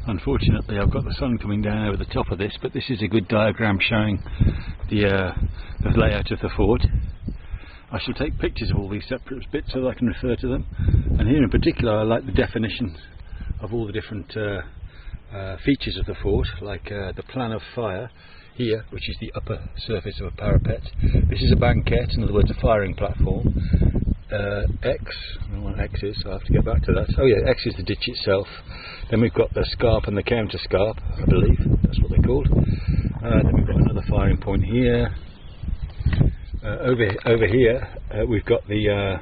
Unfortunately, I've got the sun coming down over the top of this, but this is a good diagram showing the layout of the fort. I shall take pictures of all these separate bits so that I can refer to them. And here in particular, I like the definition of all the different features of the fort, like the plan of fire here, which is the upper surface of a parapet. This is a banquette, in other words, a firing platform. X, I don't know what X is, so I have to get back to that. Oh yeah, X is the ditch itself. Then we've got the scarp and the counter scarp, I believe, that's what they're called. Then we've got another firing point here. Over here, we've got the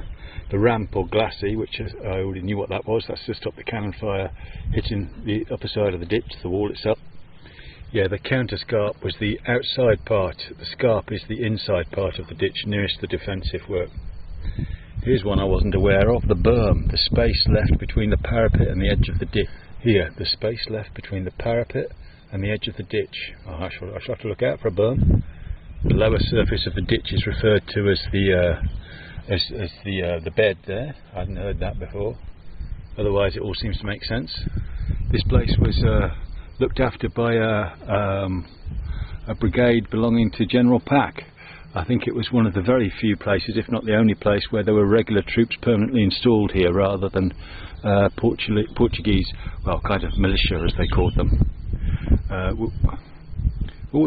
ramp or glacis, which is, I already knew what that was. That's to stop the cannon fire hitting the upper side of the ditch, the wall itself. Yeah, the counter scarp was the outside part. The scarp is the inside part of the ditch, nearest the defensive work. Here's one I wasn't aware of, the berm, the space left between the parapet and the edge of the ditch. Here, the space left between the parapet and the edge of the ditch. Oh, I shall have to look out for a berm. The lower surface of the ditch is referred to as the bed there. I hadn't heard that before. Otherwise, it all seems to make sense. This place was looked after by a brigade belonging to General Pack. I think it was one of the very few places, if not the only place, where there were regular troops permanently installed here rather than Portuguese, well, kind of militia as they called them.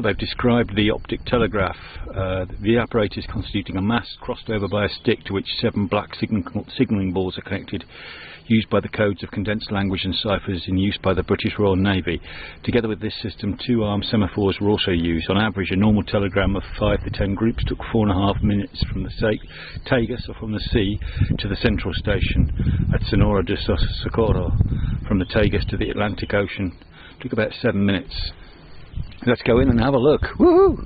They've described the optic telegraph, the apparatus constituting a mast crossed over by a stick to which 7 black signalling balls are connected, used by the codes of condensed language and ciphers in use by the British Royal Navy. Together with this system, 2 armed semaphores were also used. On average, a normal telegram of 5 to 10 groups took 4.5 minutes from the Tagus, or from the sea, to the central station at Senhora de Socorro. From the Tagus to the Atlantic Ocean took about 7 minutes. Let's go in and have a look. Woohoo!